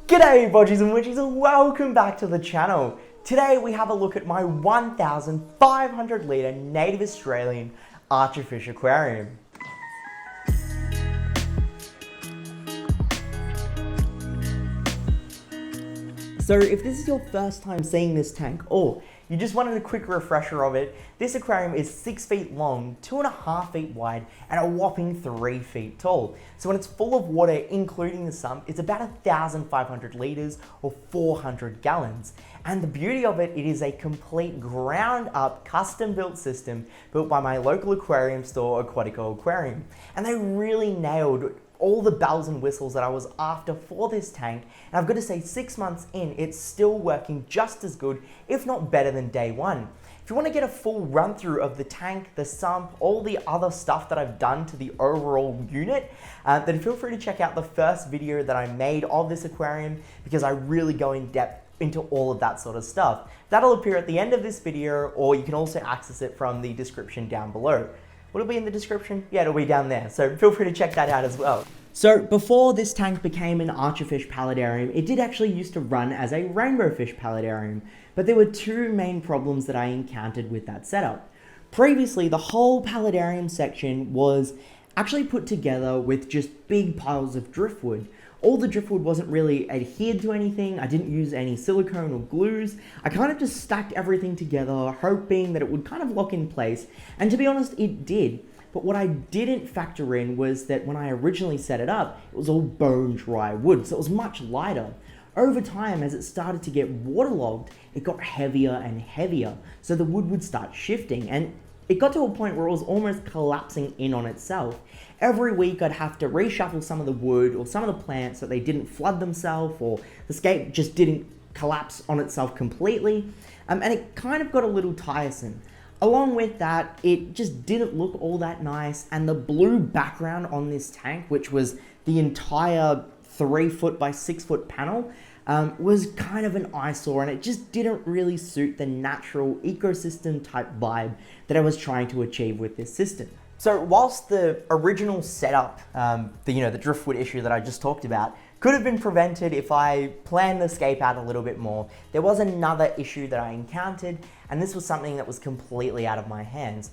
G'day Bodgies and Widgies and welcome back to the channel. Today we have a look at my 1,500 litre native Australian Archerfish aquarium. So if this is your first time seeing this tank, or you just wanted a quick refresher of it, this aquarium is 6 feet long, 2.5 feet wide, and a whopping 3 feet tall. So when it's full of water, including the sump, it's about 1,500 litres or 400 gallons. And the beauty of it, it is a complete ground up, custom built system built by my local aquarium store, Aquatico Aquarium. And they really nailed all the bells and whistles that I was after for this tank, and I've got to say 6 months in, it's still working just as good, if not better than day one. If you want to get a full run through of the tank, the sump, all the other stuff that I've done to the overall unit, then feel free to check out the first video that I made of this aquarium, because I really go in depth into all of that sort of stuff. That'll appear at the end of this video, or you can also access it from the description down below. Will it be in the description? Yeah, it'll be down there, so feel free to check that out as well. So before this tank became an Archerfish paludarium, it did actually used to run as a rainbowfish paludarium, but there were two main problems that I encountered with that setup. Previously, the whole paludarium section was actually put together with just big piles of driftwood. All the driftwood wasn't really adhered to anything. I didn't use any silicone or glues. I kind of just stacked everything together, hoping that it would kind of lock in place. And to be honest, it did. But what I didn't factor in was that when I originally set it up, it was all bone dry wood, so it was much lighter. Over time, as it started to get waterlogged, it got heavier and heavier, so the wood would start shifting, and it got to a point where it was almost collapsing in on itself. Every week I'd have to reshuffle some of the wood or some of the plants so they didn't flood themselves, or the scape just didn't collapse on itself completely, and it kind of got a little tiresome. Along with that, it just didn't look all that nice, and the blue background on this tank, which was the entire 3 foot by 6 foot panel, was kind of an eyesore, and it just didn't really suit the natural ecosystem type vibe that I was trying to achieve with this system. So whilst the original setup, the driftwood issue that I just talked about, could have been prevented if I planned the scape out a little bit more, there was another issue that I encountered, and this was something that was completely out of my hands.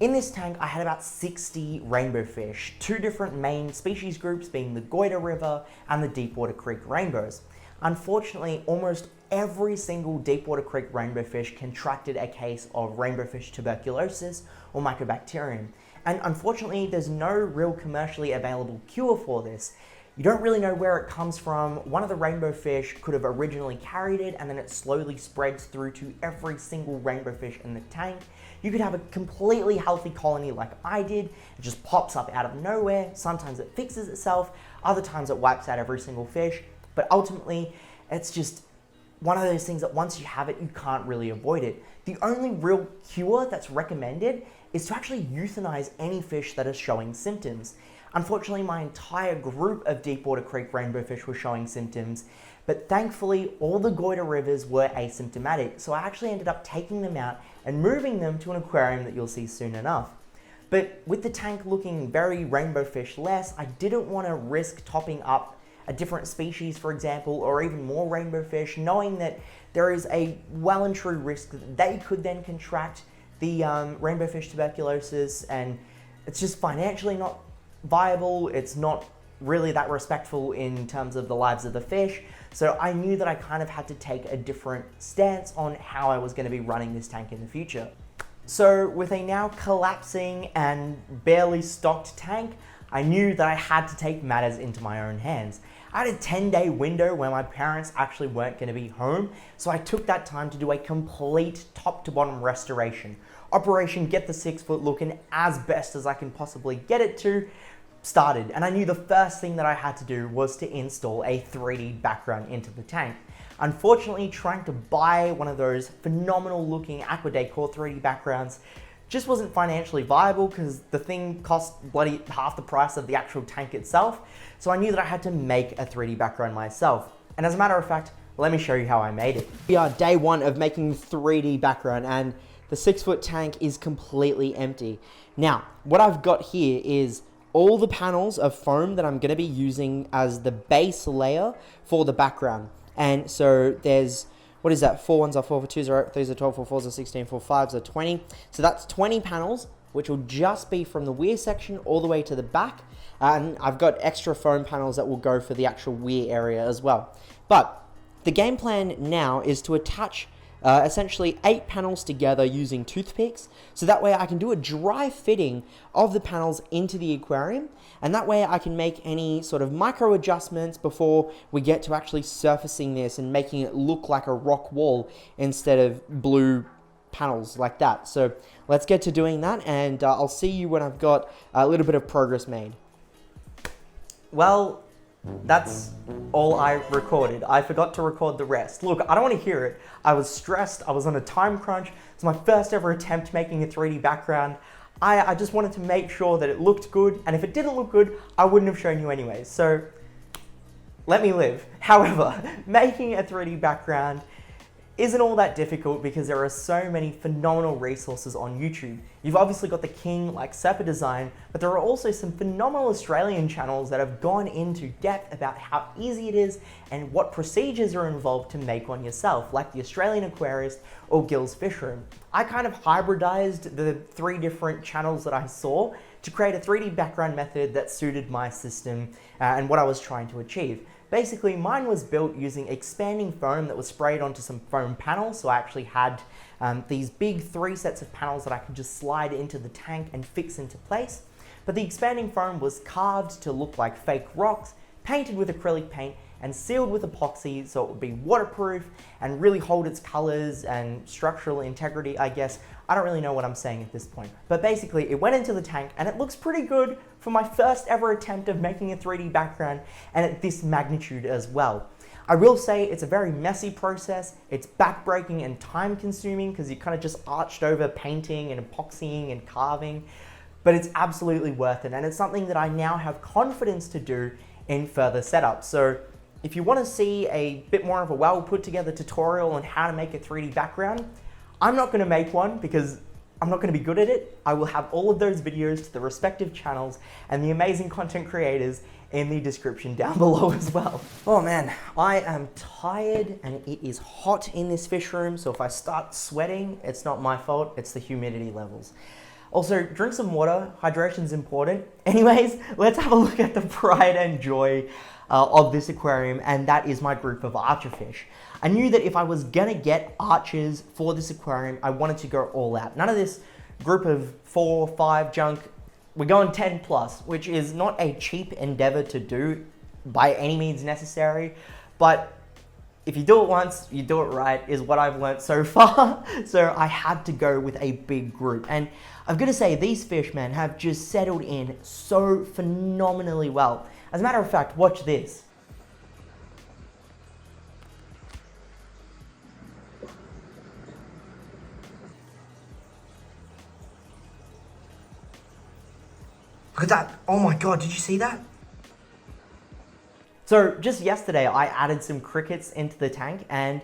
In this tank, I had about 60 rainbow fish, 2 different main species groups being the Goyder River and the Deepwater Creek rainbows. Unfortunately, almost every single Deepwater Creek rainbow fish contracted a case of rainbow fish tuberculosis or mycobacterium. And unfortunately, there's no real commercially available cure for this. You don't really know where it comes from. One of the rainbow fish could have originally carried it, and then it slowly spreads through to every single rainbow fish in the tank. You could have a completely healthy colony like I did. It just pops up out of nowhere. Sometimes it fixes itself. Other times it wipes out every single fish. But ultimately, it's just one of those things that once you have it, you can't really avoid it. The only real cure that's recommended is to actually euthanize any fish that is showing symptoms. Unfortunately, my entire group of Deepwater Creek rainbow fish were showing symptoms, but thankfully all the Goyder rivers were asymptomatic, so I actually ended up taking them out and moving them to an aquarium that you'll see soon enough. But with the tank looking very rainbow fish-less, I didn't want to risk topping up a different species, for example, or even more rainbow fish, knowing that there is a well and true risk that they could then contract the rainbow fish tuberculosis, and it's just financially not viable. It's not really that respectful in terms of the lives of the fish. So I knew that I kind of had to take a different stance on how I was going to be running this tank in the future. So with a now collapsing and barely stocked tank, I knew that I had to take matters into my own hands. I had a 10-day window where my parents actually weren't going to be home, so I took that time to do a complete top to bottom restoration. Operation Get the 6 Foot looking as best as I can possibly get it to started, and I knew the first thing that I had to do was to install a 3D background into the tank. Unfortunately, trying to buy one of those phenomenal looking Aqua Decor 3D backgrounds just wasn't financially viable, because the thing cost bloody half the price of the actual tank itself. So I knew that I had to make a 3D background myself. And as a matter of fact, let me show you how I made it. We are day one of making 3D background, and the 6 foot tank is completely empty. Now, what I've got here is all the panels of foam that I'm going to be using as the base layer for the background. And so there's, what is that? 4 ones are 4, for 2s are 8, 3s are 12, 4 4s are 16, 4 5s are 20. So that's 20 panels, which will just be from the weir section all the way to the back. And I've got extra foam panels that will go for the actual weir area as well. But the game plan now is to attach essentially 8 panels together using toothpicks, so that way I can do a dry fitting of the panels into the aquarium, and that way I can make any sort of micro adjustments before we get to actually surfacing this and making it look like a rock wall instead of blue panels like that. So let's get to doing that, and I'll see you when I've got a little bit of progress made. Well, that's all I recorded. I forgot to record the rest. Look, I don't want to hear it. I was stressed. I was on a time crunch. It's my first ever attempt making a 3D background. I just wanted to make sure that it looked good, and if it didn't look good, I wouldn't have shown you anyways. So let me live. However, making a 3D background isn't all that difficult because there are so many phenomenal resources on YouTube. You've obviously got the king like Serpa Design, but there are also some phenomenal Australian channels that have gone into depth about how easy it is and what procedures are involved to make one yourself, like the Australian Aquarist or Gill's Fish Room. I kind of hybridized the 3 different channels that I saw to create a 3D background method that suited my system and what I was trying to achieve. Basically, mine was built using expanding foam that was sprayed onto some foam panels, so I actually had these big 3 sets of panels that I could just slide into the tank and fix into place. But the expanding foam was carved to look like fake rocks, painted with acrylic paint, and sealed with epoxy so it would be waterproof and really hold its colors and structural integrity, I guess. I don't really know what I'm saying at this point. But basically, it went into the tank and it looks pretty good for my first ever attempt of making a 3D background, and at this magnitude as well. I will say it's a very messy process. It's backbreaking and time consuming because you kind of just arched over painting and epoxying and carving, but it's absolutely worth it. And it's something that I now have confidence to do in further setups. So if you want to see a bit more of a well put together tutorial on how to make a 3D background, I'm not going to make one because I'm not going to be good at it. I will have all of those videos to the respective channels and the amazing content creators in the description down below as well. Oh man, I am tired and it is hot in this fish room, so if I start sweating, it's not my fault, it's the humidity levels. Also, drink some water, hydration's important. Anyways, let's have a look at the pride and joy of this aquarium, and that is my group of archerfish. I knew that if I was gonna get archers for this aquarium, I wanted to go all out. None of this group of 4 or 5 junk. We're going 10 plus, which is not a cheap endeavor to do by any means necessary, but if you do it once, you do it right, is what I've learned so far. So I had to go with a big group. And I've got to say, these fish, man, have just settled in so phenomenally well. As a matter of fact, watch this. Look at that. Oh my God, did you see that? So just yesterday, I added some crickets into the tank, and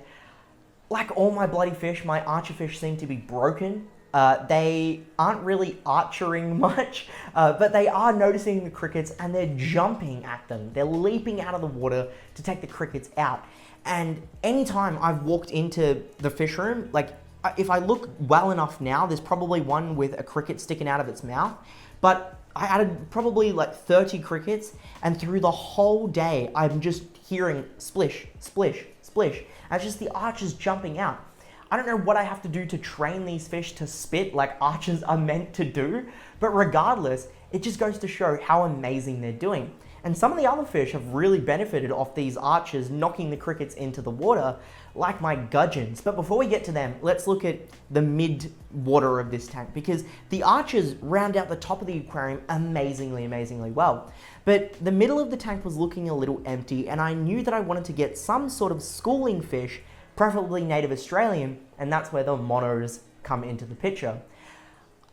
like all my bloody fish, my archerfish seem to be broken. They aren't really archering much, but they are noticing the crickets and they're jumping at them. They're leaping out of the water to take the crickets out. And anytime I've walked into the fish room, like if I look well enough now, there's probably one with a cricket sticking out of its mouth, but I added probably like 30 crickets, and through the whole day, I'm just hearing splish, splish, splish. And it's just the archers jumping out. I don't know what I have to do to train these fish to spit like archers are meant to do, but regardless, it just goes to show how amazing they're doing. And some of the other fish have really benefited off these archers knocking the crickets into the water, like my gudgeons. But before we get to them, let's look at the mid-water of this tank, because the archers round out the top of the aquarium amazingly, amazingly well. But the middle of the tank was looking a little empty, and I knew that I wanted to get some sort of schooling fish, preferably native Australian, and that's where the monos come into the picture.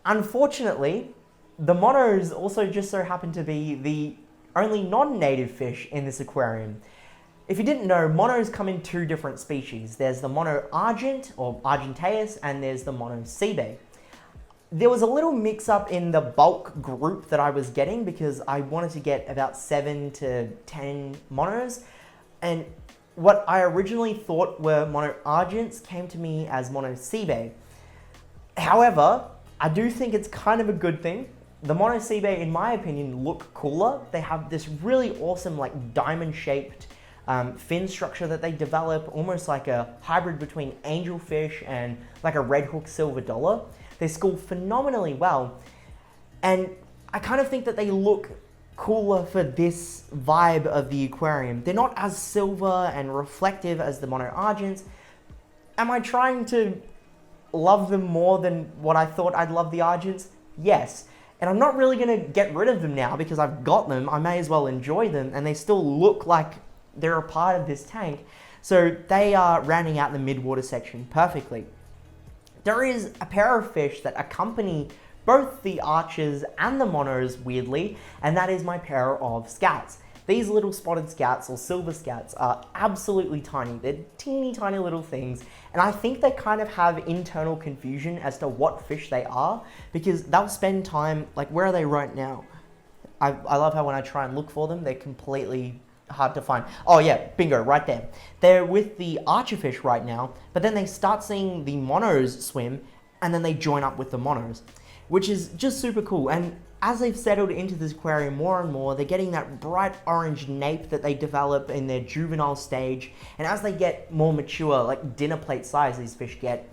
Unfortunately, the monos also just so happen to be the only non-native fish in this aquarium. If you didn't know, monos come in 2 different species. There's the mono argent or argenteus, and there's the mono seabae. there was a little mix up in the bulk group that I was getting because I wanted to get about 7 to 10 monos, and what I originally thought were mono argents came to me as mono seabae. However, I do think it's kind of a good thing. The mono seabae, in my opinion, look cooler. They have this really awesome like diamond-shaped fin structure that they develop, almost like a hybrid between angelfish and like a redhook silver dollar. They school phenomenally well, and I kind of think that they look cooler for this vibe of the aquarium. They're not as silver and reflective as the mono argents. Am I trying to love them more than what I thought I'd love the argents? Yes. And I'm not really going to get rid of them now because I've got them. I may as well enjoy them, and they still look like they're a part of this tank. So they are rounding out the midwater section perfectly. There is a pair of fish that accompany both the archers and the monos, weirdly, and that is my pair of scats. These little spotted scats, or silver scats, are absolutely tiny. They're teeny tiny little things, and I think they kind of have internal confusion as to what fish they are, because they'll spend time, like, where are they right now? I love how when I try and look for them, they're completely hard to find. Oh yeah, bingo, right there. They're with the archerfish right now, but then they start seeing the monos swim, and then they join up with the monos, which is just super cool. And as they've settled into this aquarium more and more, they're getting that bright orange nape that they develop in their juvenile stage. And as they get more mature, like dinner plate size these fish get,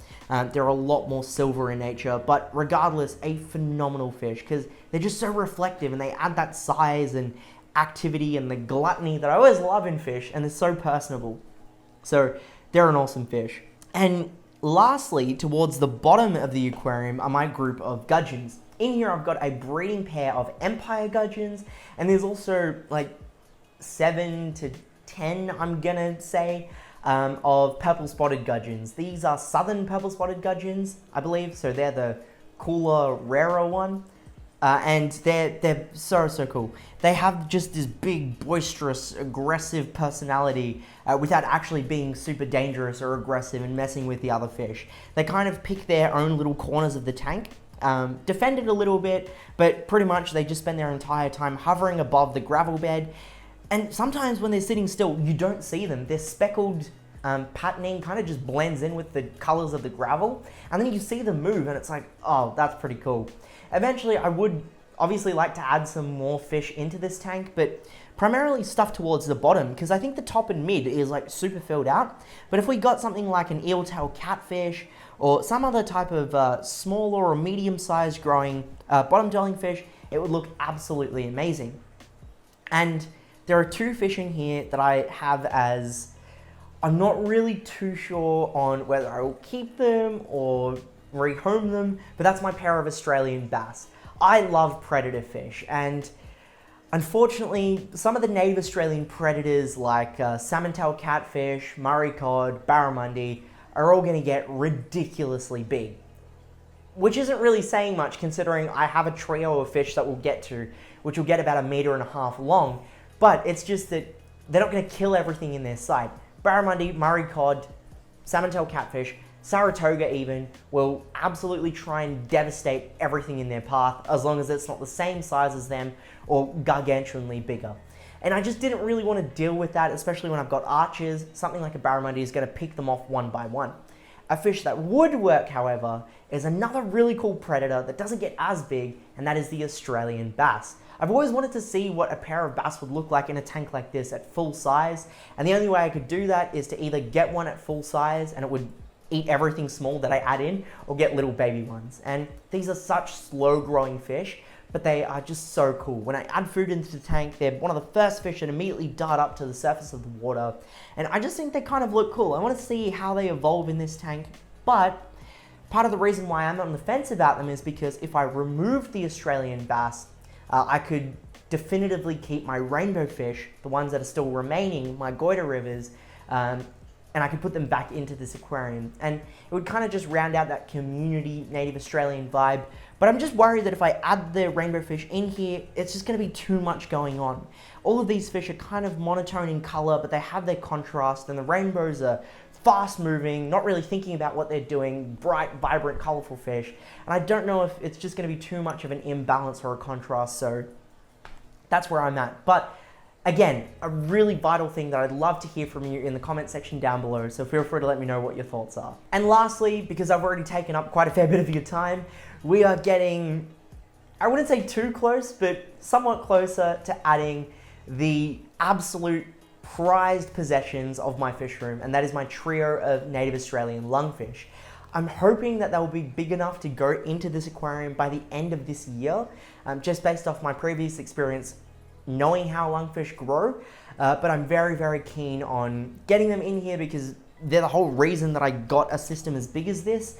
they're a lot more silver in nature, but regardless, a phenomenal fish because they're just so reflective and they add that size and activity and the gluttony that I always love in fish, and they're so personable. So they're an awesome fish. And lastly, towards the bottom of the aquarium are my group of gudgeons. In here I've got a breeding pair of empire gudgeons, and there's also like 7 to 10, I'm gonna say, of purple spotted gudgeons. These are southern purple spotted gudgeons, I believe, so they're the cooler, rarer one. And they're so cool. They have just this big, boisterous, aggressive personality without actually being super dangerous or aggressive and messing with the other fish. They kind of pick their own little corners of the tank, defend it a little bit, but pretty much they just spend their entire time hovering above the gravel bed. And sometimes when they're sitting still, you don't see them. Their speckled patterning kind of just blends in with the colors of the gravel, and then you see them move, and it's like, oh, that's pretty cool. Eventually, I would obviously like to add some more fish into this tank, but primarily stuff towards the bottom, because I think the top and mid is like super filled out. But if we got something like an eeltail catfish or some other type of smaller or medium-sized growing bottom-dwelling fish, it would look absolutely amazing. And there are 2 fish in here that I have as, I'm not really too sure on whether I will keep them or rehome them, but that's my pair of Australian bass. I love predator fish, and unfortunately some of the native Australian predators like salmon-tailed catfish, Murray cod, barramundi are all going to get ridiculously big, which isn't really saying much considering I have a trio of fish that we'll get to, which will get about 1.5 meters long, but it's just that they're not going to kill everything in their sight. Barramundi, Murray cod, salmon-tailed catfish, Saratoga even, will absolutely try and devastate everything in their path as long as it's not the same size as them or gargantuanly bigger. And I just didn't really want to deal with that, especially when I've got archers. Something like a barramundi is going to pick them off one by one. A fish that would work, however, is another really cool predator that doesn't get as big, and that is the Australian bass. I've always wanted to see what a pair of bass would look like in a tank like this at full size, and the only way I could do that is to either get one at full size and it would eat everything small that I add in, or get little baby ones. And these are such slow growing fish, but they are just so cool. When I add food into the tank, they're one of the first fish that immediately dart up to the surface of the water, and I just think they kind of look cool. I want to see how they evolve in this tank, but part of the reason why I'm on the fence about them is because if I removed the Australian bass, I could definitively keep my rainbow fish, the ones that are still remaining, my goiter rivers, and I could put them back into this aquarium. And it would kind of just round out that community native Australian vibe But I'm just worried that if I add the rainbow fish in here, it's just going to be too much going on. All of these fish are kind of monotone in color, but they have their contrast, and the rainbows are fast moving, not really thinking about what they're doing, bright, vibrant, colorful fish. And I don't know if it's just going to be too much of an imbalance or a contrast, so that's where I'm at. But again, a really vital thing that I'd love to hear from you in the comment section down below, so feel free to let me know what your thoughts are. And lastly, because I've already taken up quite a fair bit of your time, we are getting, I wouldn't say too close, but somewhat closer to adding the absolute prized possessions of my fish room, and that is my trio of native Australian lungfish. I'm hoping that they'll be big enough to go into this aquarium by the end of this year, just based off my previous experience knowing how lungfish grow, but I'm very, very keen on getting them in here because they're the whole reason that I got a system as big as this.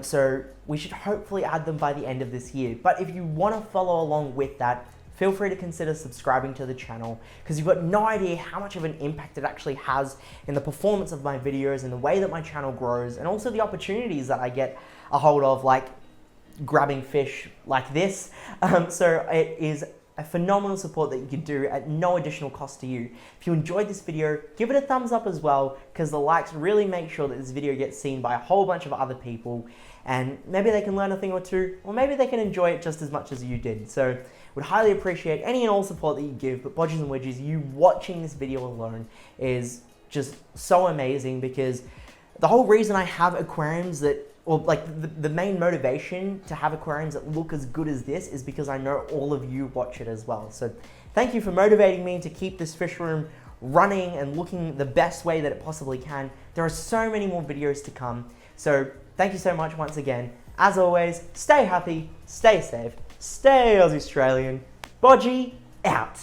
So we should hopefully add them by the end of this year. But if you want to follow along with that, feel free to consider subscribing to the channel, because you've got no idea how much of an impact it actually has in the performance of my videos and the way that my channel grows, and also the opportunities that I get a hold of, like grabbing fish like this. So it is a phenomenal support that you can do at no additional cost to you. If you enjoyed this video, give it a thumbs up as well, because the likes really make sure that this video gets seen by a whole bunch of other people, and maybe they can learn a thing or two, or maybe they can enjoy it just as much as you did. So would highly appreciate any and all support that you give, but Bodgies and Widgies, you watching this video alone is just so amazing, because the whole reason I have aquariums that, or like the main motivation to have aquariums that look as good as this is because I know all of you watch it as well. So thank you for motivating me to keep this fish room running and looking the best way that it possibly can. There are so many more videos to come. So thank you so much once again. As always, stay happy, stay safe, stay Aussie Australian. Bodgie out.